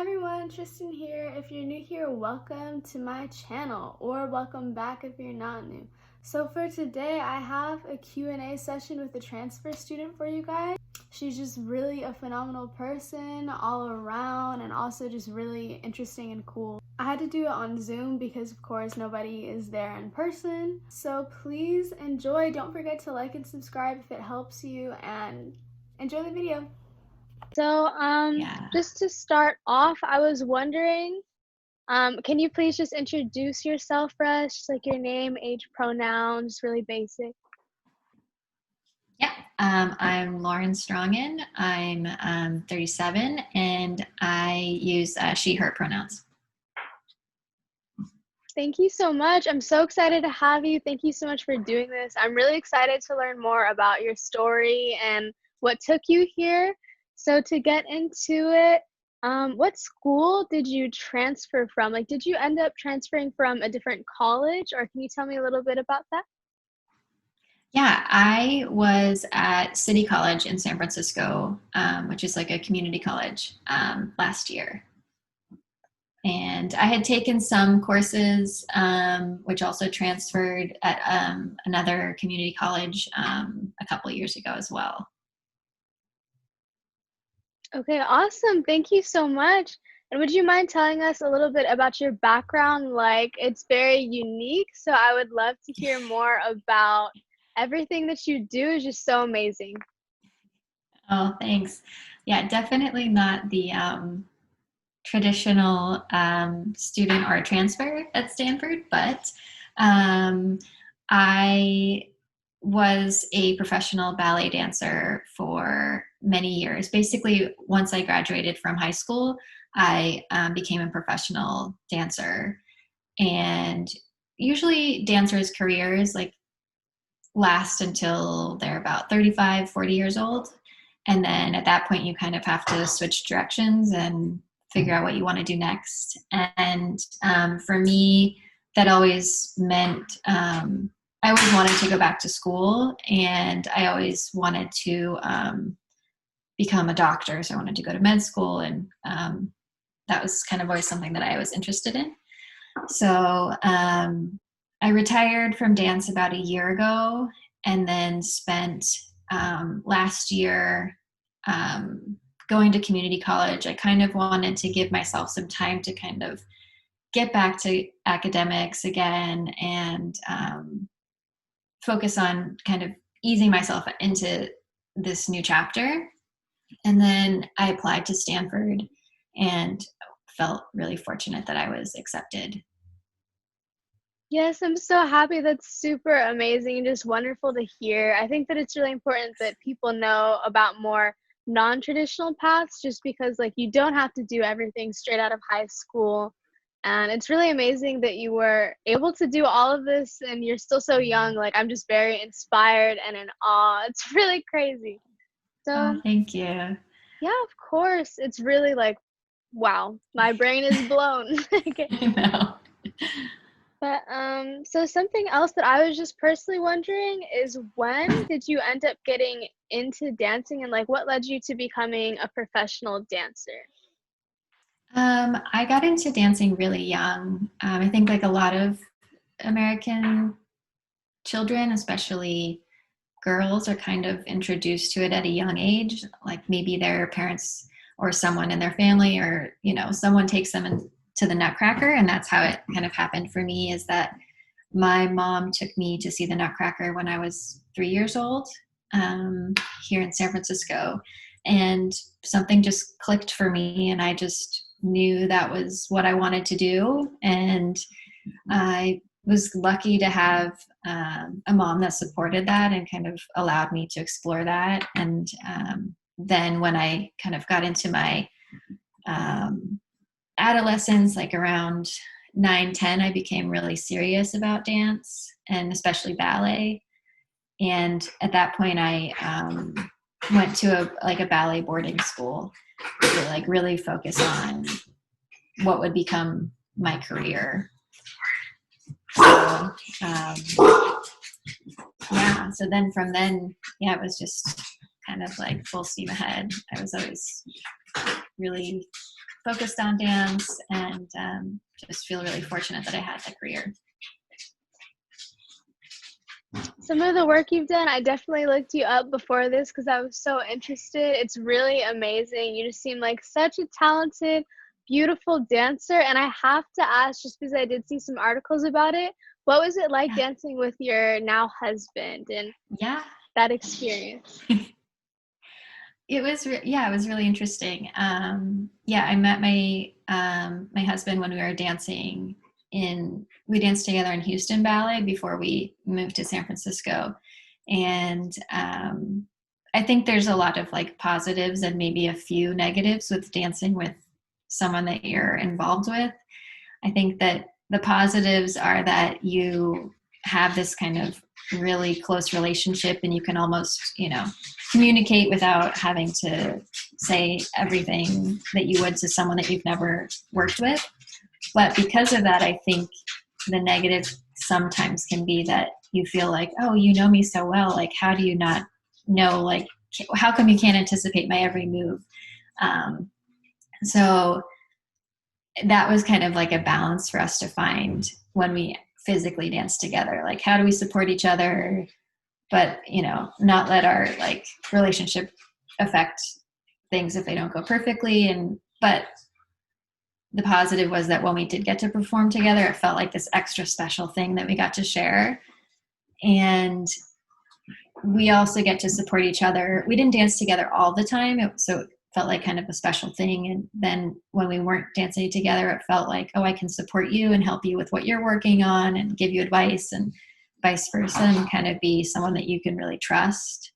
everyone, Tristan here. If you're new here, welcome to my channel, or welcome back if you're not new. So for today, I have a Q&A session with a transfer student for you guys. She's just really a phenomenal person all around, and also just really interesting and cool. I had to do it on Zoom because of course nobody is there in person. So please enjoy. Don't forget to like and subscribe if it helps you, and enjoy the video. So, just to start off, I was wondering, can you please just introduce yourself for us, just like your name, age, pronouns, really basic? Yeah, I'm Lauren Strongin. I'm 37, and I use she, her pronouns. Thank you so much. I'm so excited to have you. Thank you so much for doing this. I'm really excited to learn more about your story and what took you here. So to get into it, what school did you transfer from? Like, did you end up transferring from a different college, or can you tell me a little bit about that? Yeah, I was at City College in San Francisco, which is like a community college, last year. And I had taken some courses, which also transferred at another community college a couple of years ago as well. Okay, awesome. Thank you so much. And would you mind telling us a little bit about your background? Like, it's very unique, so I would love to hear more about everything that you do. Is just so amazing. Oh, thanks. Yeah, definitely not the traditional student or transfer at Stanford, but I was a professional ballet dancer for many years. Basically, once I graduated from high school, I became a professional dancer. And usually dancers' careers last until they're about 35, 40 years old. And then at that point, you kind of have to switch directions and figure out what you want to do next. And for me, that always meant I always wanted to go back to school, and I always wanted to become a doctor. So I wanted to go to med school, and that was kind of always something that I was interested in. So I retired from dance about a year ago, and then spent last year going to community college. I kind of wanted to give myself some time to kind of get back to academics again, and focus on kind of easing myself into this new chapter. And then I applied to Stanford and felt really fortunate that I was accepted. Yes, I'm so happy. That's super amazing and just wonderful to hear. I think that it's really important that people know about more non-traditional paths, just because like you don't have to do everything straight out of high school. And it's really amazing that you were able to do all of this and you're still so young. Like, I'm just very inspired and in awe. It's really crazy. So, Thank you. yeah, of course. It's really like, wow, my brain is blown. Okay. I know. But so something else that I was just personally wondering is, when did you end up getting into dancing, and like what led you to becoming a professional dancer? I got into dancing really young. I think like a lot of American children, especially girls, are kind of introduced to it at a young age. Like maybe their parents or someone in their family, or someone takes them into the Nutcracker, and that's how it kind of happened for me. Is that my mom took me to see the Nutcracker when I was 3 years old, here in San Francisco, and something just clicked for me, and I just knew that was what I wanted to do. And I was lucky to have a mom that supported that and kind of allowed me to explore that. And then when I kind of got into my adolescence, like around 9, 10, I became really serious about dance, and especially ballet. And at that point, I went to a ballet boarding school to really focus on what would become my career. So so then from then, it was just kind of like full steam ahead. I was always really focused on dance, and just feel really fortunate that I had that career. Some of the work you've done, I definitely looked you up before this because I was so interested. It's really amazing. You just seem like such a talented, beautiful dancer. And I have to ask, just because I did see some articles about it, what was it like dancing with your now husband and that experience? It was it was really interesting. I met my my husband when we were dancing we danced together in Houston Ballet before we moved to San Francisco. And I think there's a lot of like positives and maybe a few negatives with dancing with someone that you're involved with. I think that the positives are that you have this kind of really close relationship, and you can almost, communicate without having to say everything that you would to someone that you've never worked with. But because of that, I think the negative sometimes can be that you feel like, oh, you know me so well. Like, how do you not know? Like, how come you can't anticipate my every move? So that was kind of like a balance for us to find when we physically dance together. Like, how do we support each other, but, not let our like relationship affect things if they don't go perfectly. But the positive was that when we did get to perform together, it felt like this extra special thing that we got to share. And we also get to support each other. We didn't dance together all the time, so it felt like kind of a special thing. And then when we weren't dancing together, it felt like, oh, I can support you and help you with what you're working on and give you advice, and vice versa, and kind of be someone that you can really trust.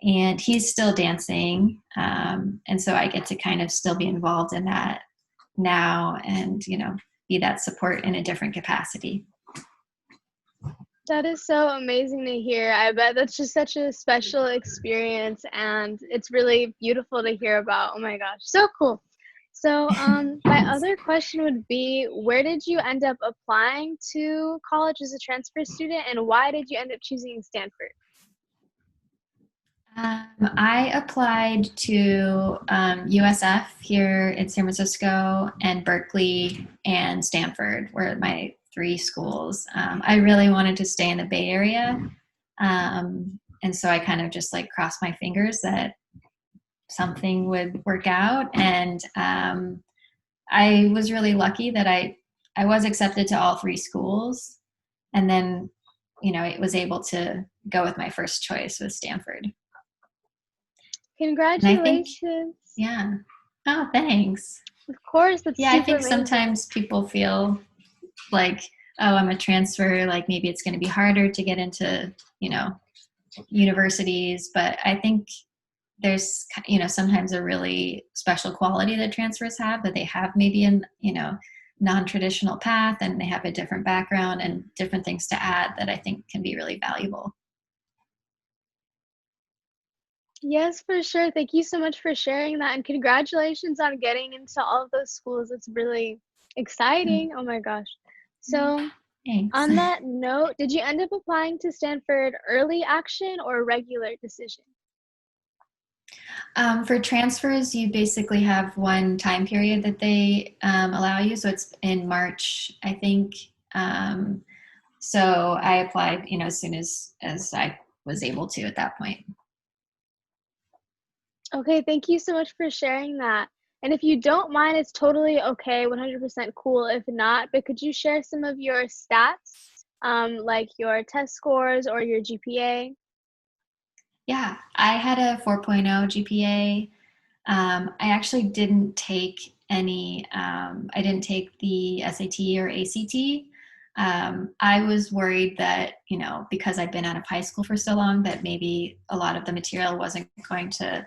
And he's still dancing. And so I get to kind of still be involved in that now and, be that support in a different capacity. That is so amazing to hear. I bet that's just such a special experience, and it's really beautiful to hear about. Oh my gosh, so cool. So my other question would be, where did you end up applying to college as a transfer student, and why did you end up choosing Stanford? I applied to USF here in San Francisco, and Berkeley and Stanford were my 3 schools. I really wanted to stay in the Bay Area. And so I kind of just like crossed my fingers that something would work out. And I was really lucky that I was accepted to all 3 schools. And then, it was able to go with my first choice with Stanford. Congratulations. Oh, thanks. Of course. That's I think amazing. Sometimes people feel like, oh, I'm a transfer, like maybe it's going to be harder to get into, universities. But I think there's, sometimes a really special quality that transfers have, that they have maybe in, non-traditional path, and they have a different background and different things to add that I think can be really valuable. Yes, for sure. Thank you so much for sharing that, and congratulations on getting into all of those schools. It's really exciting. Oh my gosh. So Thanks. On that note, did you end up applying to Stanford early action or regular decision? For transfers, you basically have one time period that they allow you. So it's in March, I think. So I applied, as soon as I was able to at that point. Okay, thank you so much for sharing that. And if you don't mind, it's totally okay, 100% cool if not, but could you share some of your stats, like your test scores or your GPA? Yeah, I had a 4.0 GPA. I actually didn't take any, I didn't take the SAT or ACT. I was worried that, because I'd been out of high school for so long, that maybe a lot of the material wasn't going to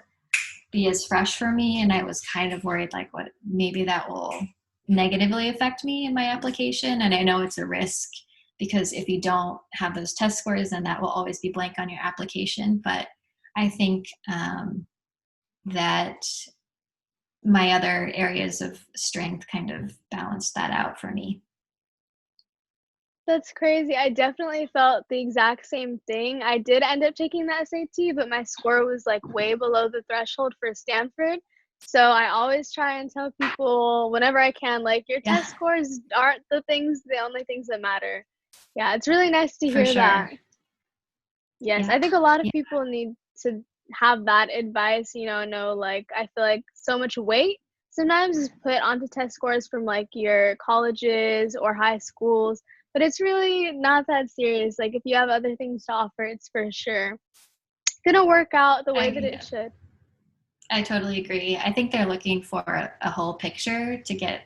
be as fresh for me. And I was kind of worried, like, what, maybe that will negatively affect me in my application. And I know it's a risk, because if you don't have those test scores, then that will always be blank on your application. But I think that my other areas of strength kind of balanced that out for me. That's crazy. I definitely felt the exact same thing. I did end up taking the SAT, but my score was like way below the threshold for Stanford. So I always try and tell people whenever I can, like, your Yeah, test scores aren't the only things that matter. Yeah, it's really nice to for hear that. sure. Yes, Yeah. I think a lot of Yeah. people need to have that advice, know, like, I feel like so much weight sometimes is put onto test scores from like your colleges or high schools, but it's really not that serious. Like, if you have other things to offer, it's for sure gonna work out the way that it I should. I totally agree. I think they're looking for a whole picture to get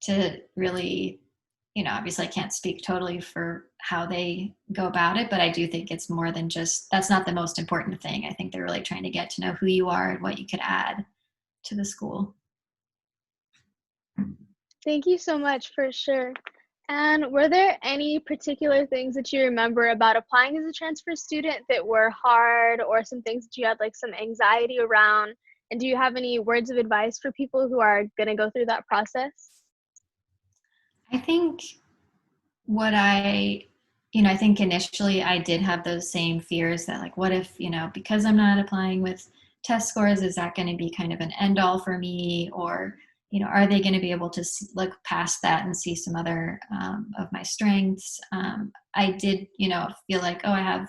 to really, obviously I can't speak totally for how they go about it, but I do think it's more than just, that's not the most important thing. I think they're really trying to get to know who you are and what you could add to the school. Thank you so much for sure. And were there any particular things that you remember about applying as a transfer student that were hard, or some things that you had like some anxiety around? And do you have any words of advice for people who are going to go through that process? I think what I think initially I did have those same fears that, like, what if, because I'm not applying with test scores, is that going to be kind of an end all for me? Or, are they going to be able to look past that and see some other of my strengths? I did, feel like, oh, I have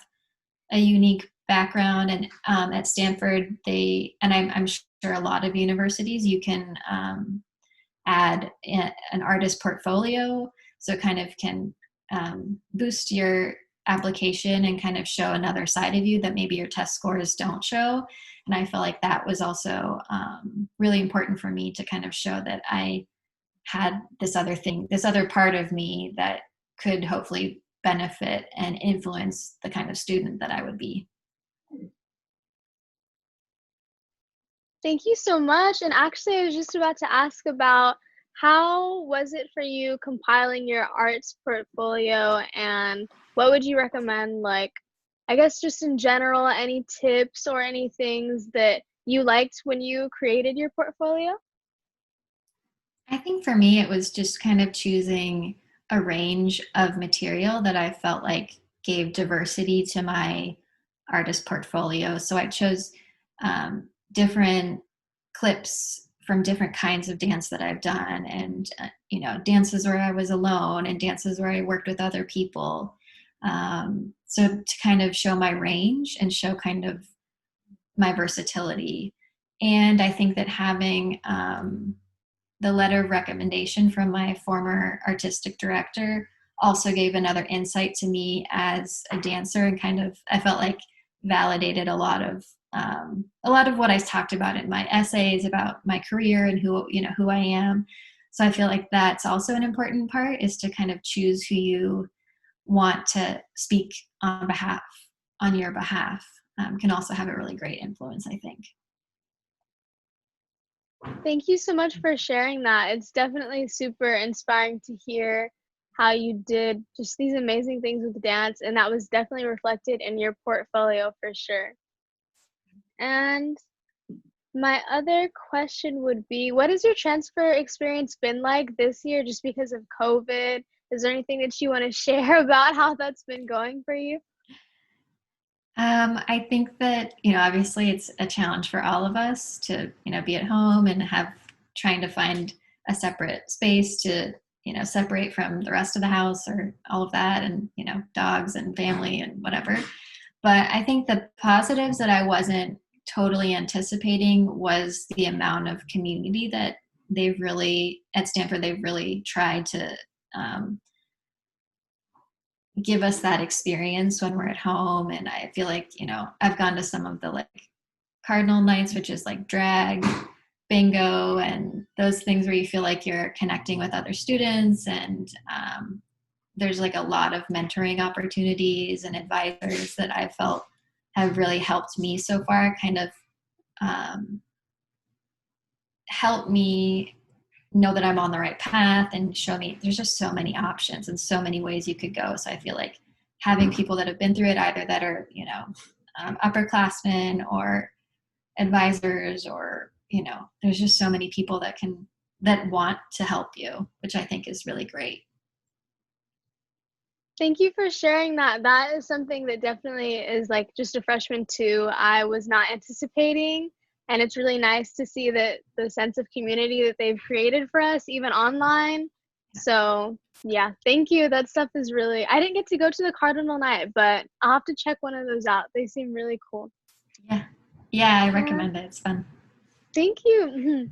a unique background. And at Stanford, I'm sure a lot of universities, you can add an artist portfolio. So it kind of can boost your application and kind of show another side of you that maybe your test scores don't show. And I feel like that was also really important for me to kind of show that I had this other thing, this other part of me that could hopefully benefit and influence the kind of student that I would be. Thank you so much. And actually, I was just about to ask about how was it for you compiling your arts portfolio, and what would you recommend? Like, I guess just in general, any tips or any things that you liked when you created your portfolio? I think for me, it was just kind of choosing a range of material that I felt like gave diversity to my artist portfolio. So I chose different clips from different kinds of dance that I've done, and dances where I was alone and dances where I worked with other people. So to kind of show my range and show kind of my versatility. And I think that having the letter of recommendation from my former artistic director also gave another insight to me as a dancer, and kind of, I felt like, validated a lot of what I talked about in my essays about my career and who I am. So I feel like that's also an important part, is to kind of choose who you want to speak on your behalf. Can also have a really great influence, I think. Thank you so much for sharing that. It's definitely super inspiring to hear how you did just these amazing things with dance, and that was definitely reflected in your portfolio for sure. And my other question would be, what has your transfer experience been like this year just because of COVID? Is there anything that you want to share about how that's been going for you? I think that, obviously it's a challenge for all of us to, be at home and trying to find a separate space to, separate from the rest of the house or all of that, and, dogs and family and whatever. But I think the positives that I wasn't totally anticipating was the amount of community that at Stanford, they've really tried to um, give us that experience when we're at home. And I feel like, I've gone to some of the like cardinal nights, which is like drag, bingo, and those things where you feel like you're connecting with other students. And there's like a lot of mentoring opportunities and advisors that I felt have really helped me so far, kind of um, help me know that I'm on the right path and show me there's just so many options and so many ways you could go. So I feel like having people that have been through it, either that are, upperclassmen or advisors, or, there's just so many people that want to help you, which I think is really great. Thank you for sharing that. That is something that definitely is like just a freshman too. I was not anticipating And it's really nice to see that the sense of community that they've created for us, even online. So yeah, thank you. That stuff is really, I didn't get to go to the Cardinal night, but I'll have to check one of those out. They seem really cool. Yeah. Yeah, I recommend it. It's fun. Thank you.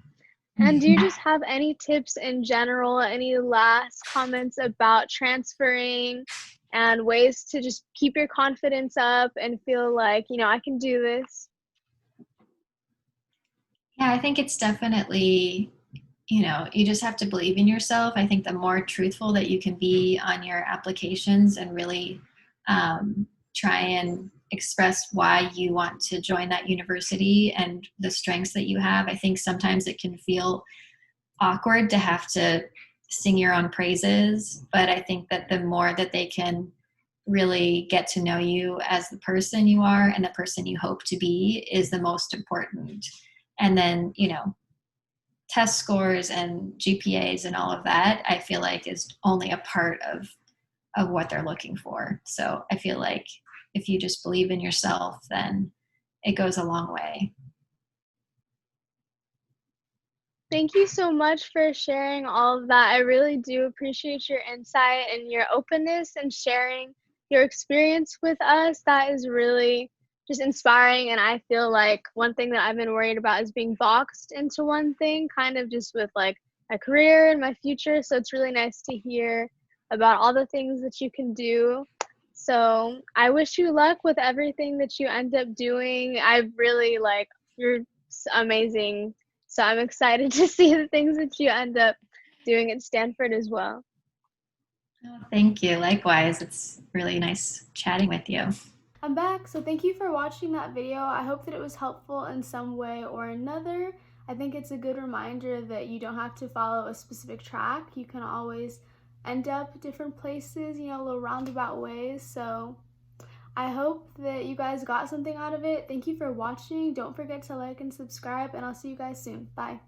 And do you just have any tips in general, any last comments about transferring and ways to just keep your confidence up and feel like, I can do this? Yeah, I think it's definitely, you just have to believe in yourself. I think the more truthful that you can be on your applications and really try and express why you want to join that university and the strengths that you have, I think sometimes it can feel awkward to have to sing your own praises. But I think that the more that they can really get to know you as the person you are and the person you hope to be is the most important. And then, test scores and GPAs and all of that, I feel like is only a part of what they're looking for. So I feel like if you just believe in yourself, then it goes a long way. Thank you so much for sharing all of that. I really do appreciate your insight and your openness and sharing your experience with us. That is really just inspiring. And I feel like one thing that I've been worried about is being boxed into one thing, kind of just with like my career and my future. So it's really nice to hear about all the things that you can do. So I wish you luck with everything that you end up doing. I really like, you're amazing, so I'm excited to see the things that you end up doing at Stanford as well. Oh, thank you. Likewise, it's really nice chatting with you. I'm back, so thank you for watching that video. I hope that it was helpful in some way or another. I think it's a good reminder that you don't have to follow a specific track. You can always end up different places, little roundabout ways. So I hope that you guys got something out of it. Thank you for watching. Don't forget to like and subscribe, and I'll see you guys soon. Bye.